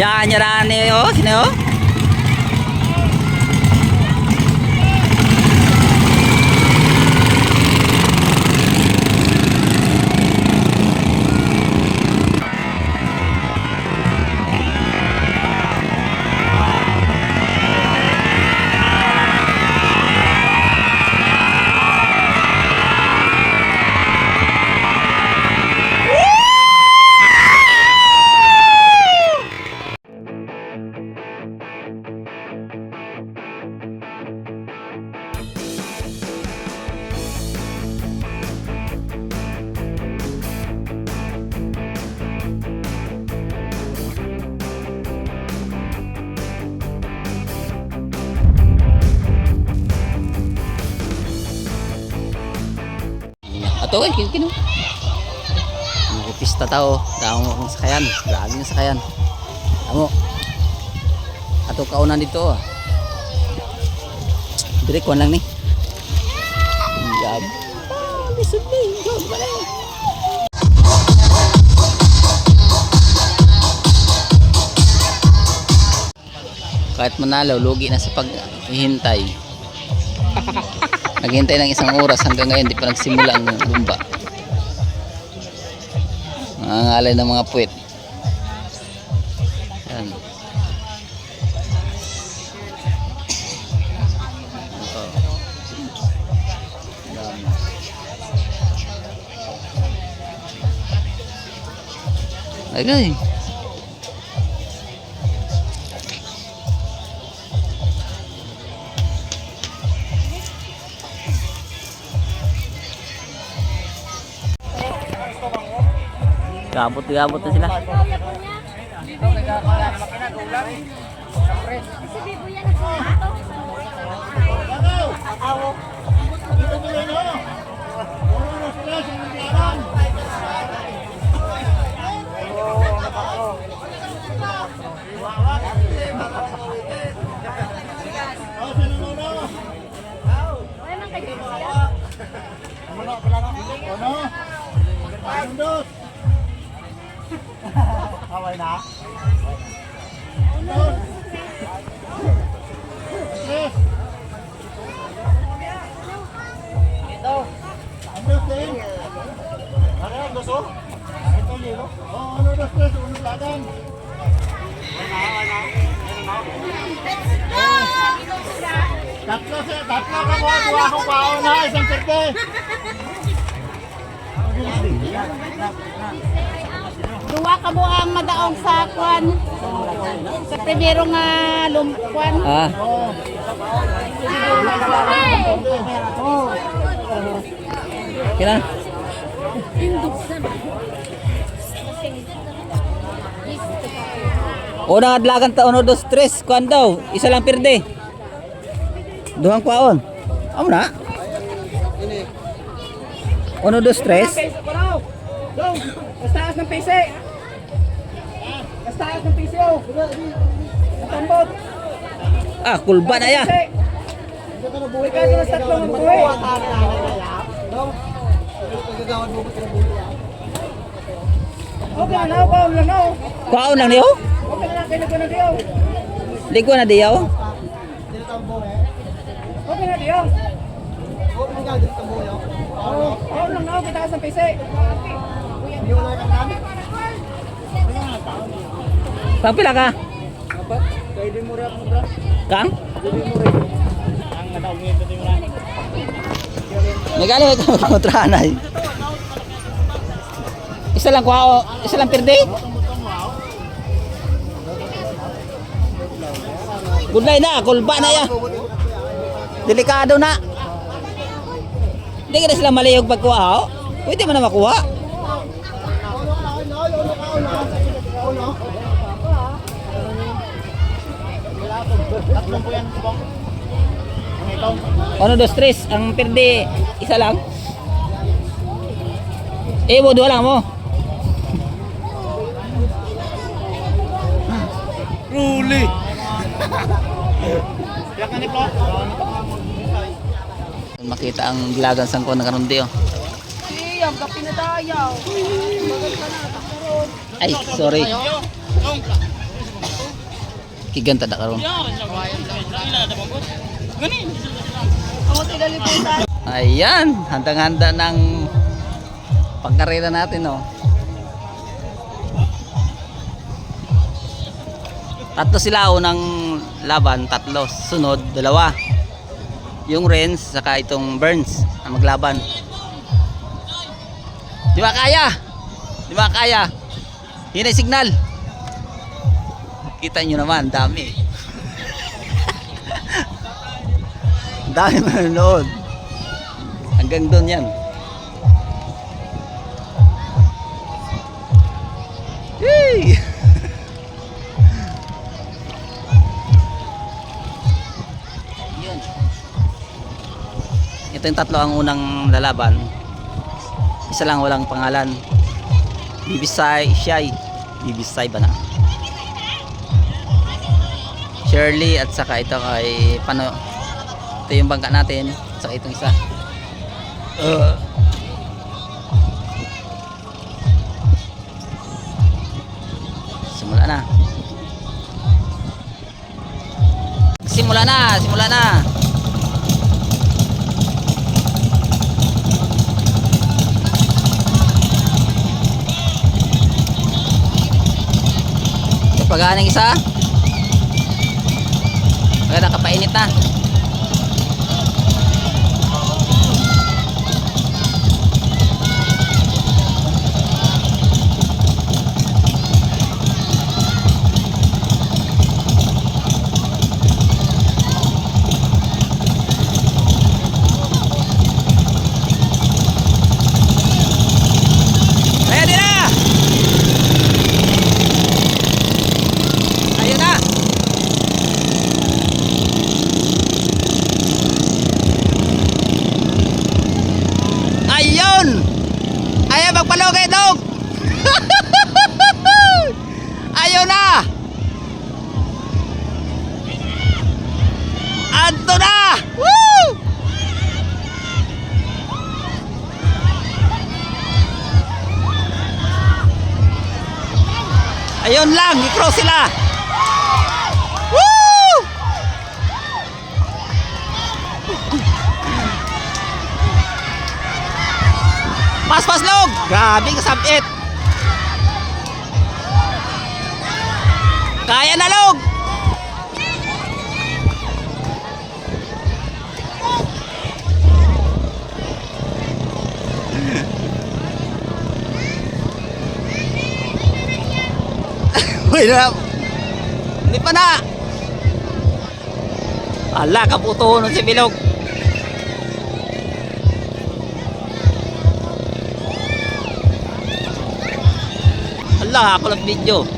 Yan, yan oh, sino oh? Ato kan kino. Pista tao, daong akong sakayan, lagi na sakayan. Amo. Ato kaunan dito. Dire ko lang ni. Gab. Lisod ni, gab bale. Kahit manalo, lugi na sa paghihintay. Naghintay ng isang oras hanggang ngayon di pa nagsimula ang lumba. Nangangalay ng mga puwet. Yan. Agay. Gabot na sila. Kaway na. Ito. Ano din? Ano ang gusto? Ito yelo. Oh, ano dos tres uno lagan. Tatlo ka mo kuha ko paon na isang serte. Duwa ka mo ang madaong sa kwan. Sa primero nga lumpuan. Ah. Kailan? Una adlagan ta 1 2 3 kuan daw, isa lang pirde. Duhang kwaon. Amo na. 1 2 3. Taas ng PC. Taas ng PC oh. Natambot. Ah, kulba na ya. Buhay ka sa tatlong buhay. Okay na ako lang no. Kwaon lang niyo? Okay na kay na diyo. Ligo na diyaw. Okay na diyo. Okay na dito mo yo. Oh, lang no kita sa PC. Pang pila ka? Apa? Kay di mura mura. Kang? Di mura. Ang nadaw ngito di mura. Nagali ka kontrahan ay. Isa lang kwao, isa lang pirde. Gudlay na, kulba na ya. Delikado na. Hindi ka na sila maliyog pagkuha ho. Pwede mo na makuha. Tatlong po yan, bong. Ano dos tres, ang pirde isa lang. Mo dua lang mo. Ruli. Makita ang gilagan sangko ng kanundi oh. Ang kapi na tayo. Bagal ka na, takot. Ay, sorry. Kiganta da karon. Ayan, handang-handa ng pagkarera natin, oh. Tatlo sila unang laban, tatlo. Sunod, dalawa. Yung Renz saka itong Burns ang maglaban. Di ba kaya? Di ba kaya? Yun ay signal. Kita nyo naman, dami. Dami manonood. Hanggang doon yan. Yay! Yun. Ito yung tatlo ang unang lalaban. Isa lang walang pangalan. Bibisay, Shy. Bibisay ba na? Shirley at saka ito kay Pano. Ito yung bangka natin. Saka itong isa. Simula na. Simula na, simula na. Pag-aaning isa. Kaya nakapainit na. Ready na! Ayun na! Ayun! Ayan, magpalugay dog! Ayun na! Anto na! Woo! Ayun lang, i-cross sila! Woo! Pas log! Grabe kasabit! Kaya na log! Uy na! Hindi pa na! Ala, kaputo nun si Bilog! Ala, ako lang video.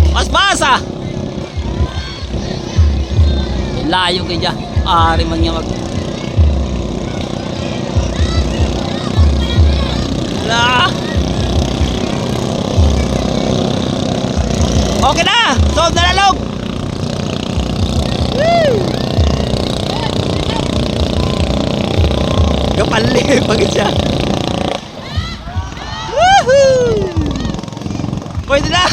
Pas-pasa! Layo kayo dyan. Ari man niya mag... Ala! Okay na! Solve na lalog! Woo! Kapali, pagod siya. Woohoo! Pwede na!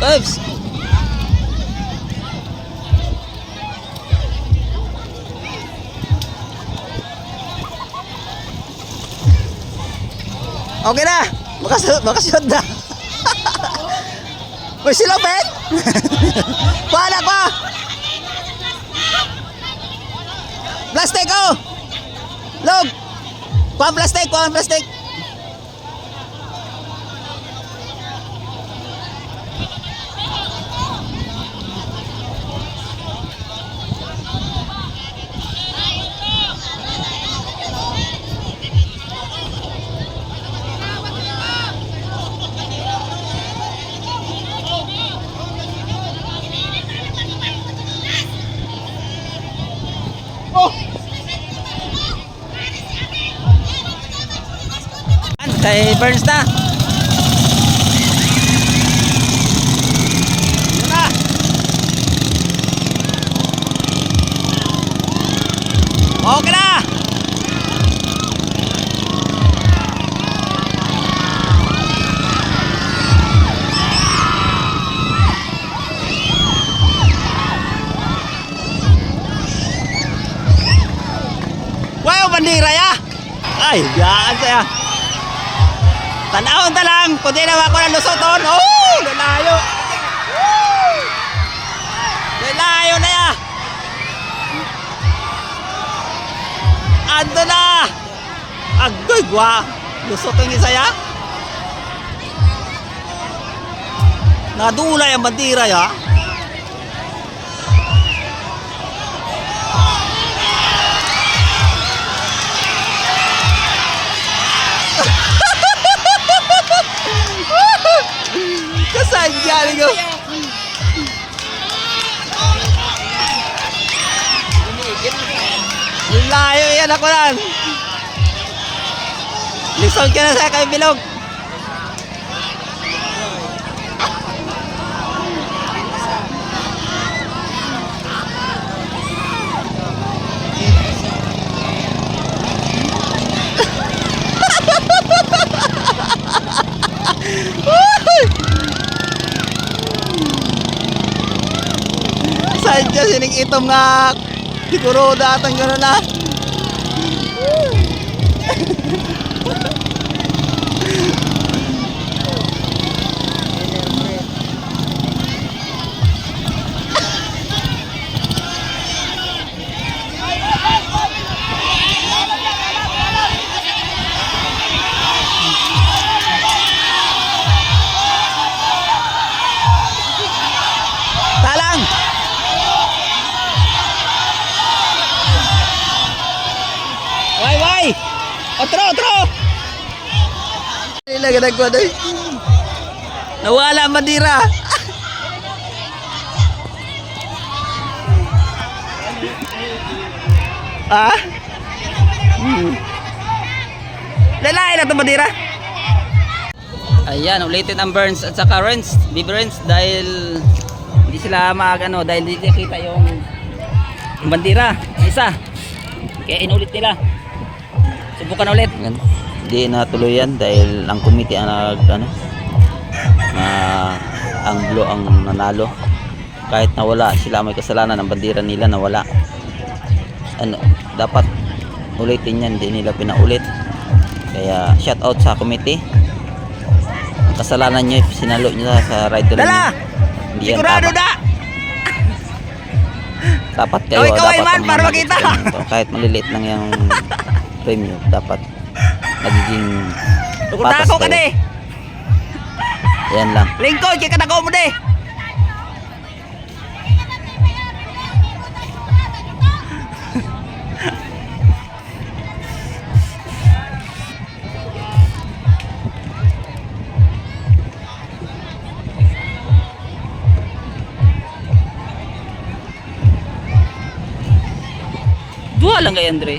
Oops! Okay na! Makasunod na! Uy, si Lopet! Pahala ko! Plastic, oh! Log! Kuhaan plastic, kuhaan plastic! Kay Burns na. Yun na. Ay, biyaan saya. Tanawon ta lang, kundi na ako ng lusoton. Oh, lalayo. Lalayo na ya. Ando na. Agoy, gwa. Lusoton yung saya. Nadulay ang bandira ya. Kasadya niyo. Layo yan ako lang. Lisod ka na sa kay Bilog. Sadya sining itom nga siguro datang gano'n na. Talang! Wai! Otro! Nila ginagawa doy. Nawala madira. Ah? Lalaki na ito madira. Ayan, ulitin ang Burns at saka Renz, Biberens dahil hindi sila dahil hindi nakita yung bandira. Isa. Kaya inulit nila. Subukan ulit. Hindi natuloy yan dahil ang committee ang ang blue ang nanalo. Kahit nawala sila may kasalanan, ang bandira nila nawala. Dapat ulitin yan, hindi nila pinaulit. Kaya shout out sa committee. Ang kasalanan nyo, sinalo nyo sa rider nyo. Hindi yan Sigurado tama. na! Dapat kayo, Kaway dapat man, ang para mga makita. ito. Kahit maliliit lang yung premium, dapat nagiging patas Tukot-tako ka kayo. de! Yan lang. Lingkod, kaya katako mo de! Dua lang kay Andre.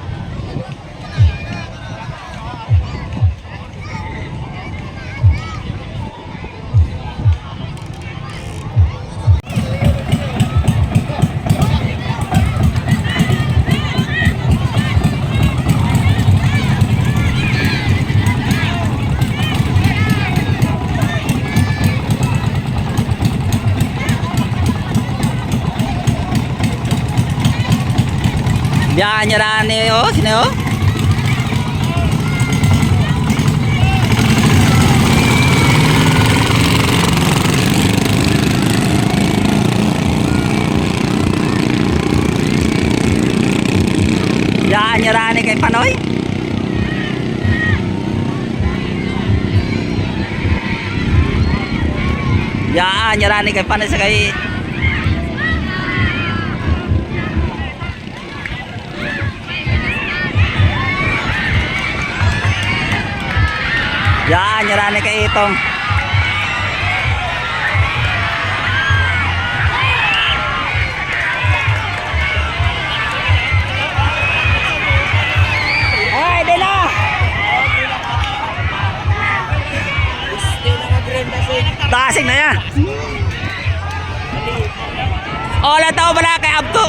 Biyaan niya raan niyo, sino? Biyaan niya raan kay Panoy? Biyaan niya raan kay Panoy sa kay Yan, yarani kay itong. Ay, di na! Tasing na yan. Oh, lantaw pala kay Abto.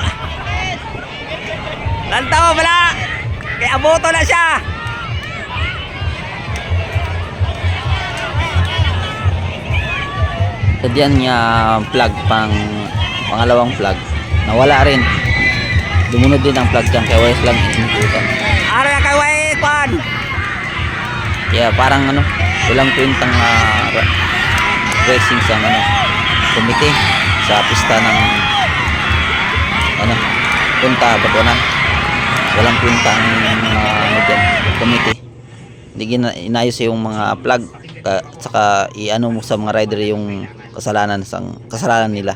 Lantaw pala. Kay Abuto na siya. Diyan niya plug pangalawang plug nawala rin, dumunod din ang plug dyan kaya wala silang inututan. Ara kay way pan. Kaya parang ano, walang kwentang racing sa ano, komite sa pista ng ano, punta Batuanan. Walang kwentang ano dyan, komite. Hindi inayos yung mga plug, at saka i-ano mo sa mga rider yung kasalanan nila.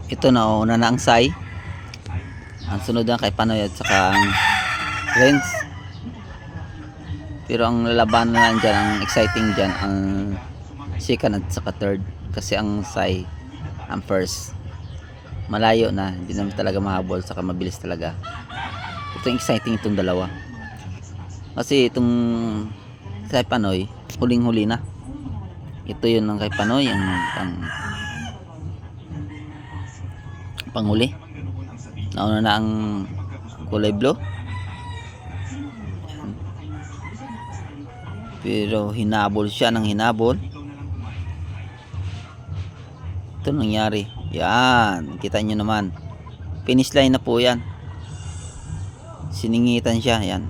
Ito na, una na ang Sai. Ang sunod na kay Panoy at saka ang Renz. Pero ang lalaban na lang dyan, ang exciting dyan, ang second at saka third. Kasi ang Sai, ang first, malayo na, hindi naman talaga mahabol, saka mabilis talaga. Itong exciting itong dalawa. Kasi itong kay Panoy, huling-huli na. Ito yun ang kay Panoy, ang panghuli. Nauna na ang kulay blue. Pero hinabol siya ng hinabol. Ito nangyari. Yan, kita nyo naman. Finish line na po yan. Siningitan siya. Yan.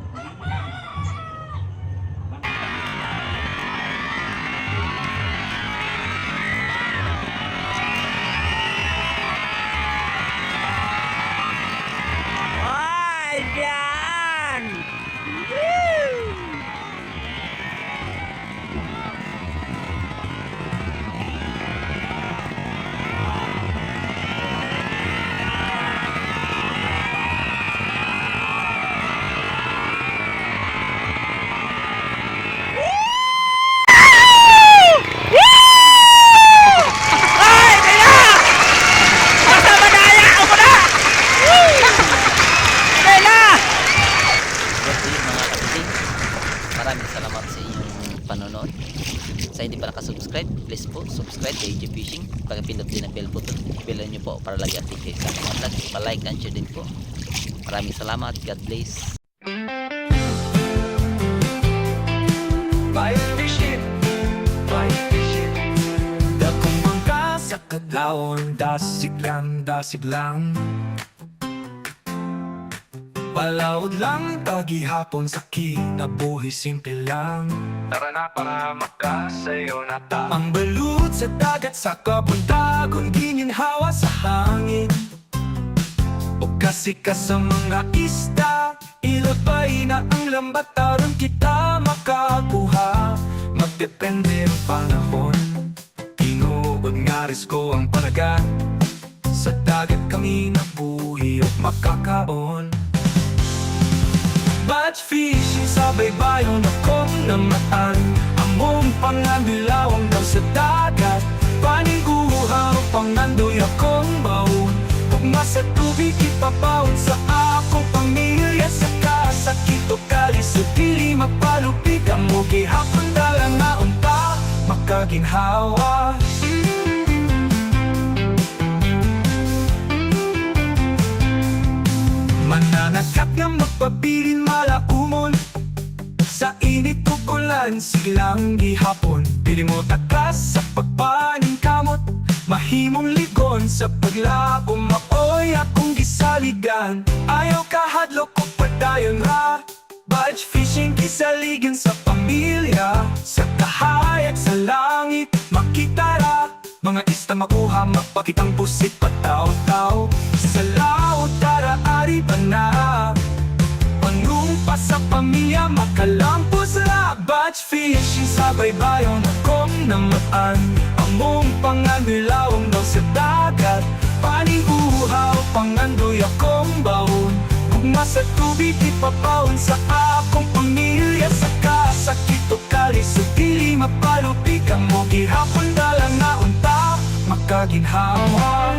Maraming salamat sa inyong panonood. Sa hindi pa nakasubscribe, please po subscribe kay AJ Fishing. Pagpindot din ang bell button, pilan nyo po para lagi update kayo sa mga vlog. Pa-like and share din po. Maraming salamat. God bless. Bye fishing, bye fishing. Dakong mangka sa kadlaon, dasig lang. Palawod lang, tagihapon sa kinabuhi, simple lang. Tara na para makasayo na ta. Ang balut sa dagat sa kapuntagon, gininhawa sa hangin. O kasi ka sa mga isda, ilabay na ang lambat, taron kita makakuha. Magdepende ang panahon, tinuod nga risko ang panagat. Sa dagat kami nabuhi at makakaon. Batch fishing sa baybayon akong namatan. Among pangabilawang daw sa dagat, paniguha o pangandoy akong baon. Pugma sa tubig ipapaon sa akong pamilya. Sa kasakit o kalisod dili mapalupig. Ang mugi hapon dalang nga unta makaginhawa. pabilin malaumon. Sa init tukulan, silang gihapon. Pili mo takas sa pagpaning kamot. Mahimong ligon sa paglabo, maoy akong gisaligan. Ayaw kahadlok ko padayon ra. Badge fishing kisaligan sa pamilya. Sa kahayag sa langit, makita ra. Mga ista makuha, magpakitang pusit pataw-taw. Sa laot tara ari ba na? Panumpa sa pamilya, makalampos ra. Batch fishing sa baybayon, akong namaan. Among panganilawang daw sa dagat. Paniuhaw, pangandoy akong baon. Gugma sa tubig, ipapaon sa akong pamilya. Sa kasakit o kalisod, dili mapalupi ka mo. Gihapon dalang na unta, makaginhawa.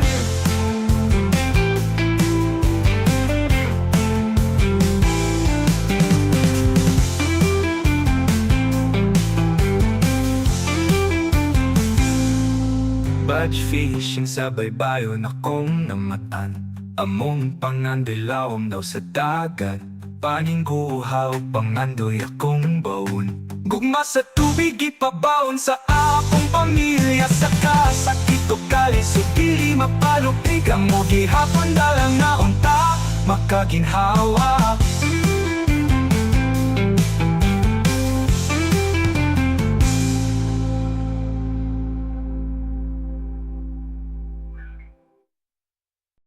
Batch fishing sa baybayon, akong namatan. Among pangandilawom daw sa dagat. Paningguhaw, pangandoy akong baon. Gugma sa tubig, ipabaon sa akong pamilya. Sa kasakit o kalisod, dili mapalupig ang mo. Gihapon dalang na unta, makaginhawa.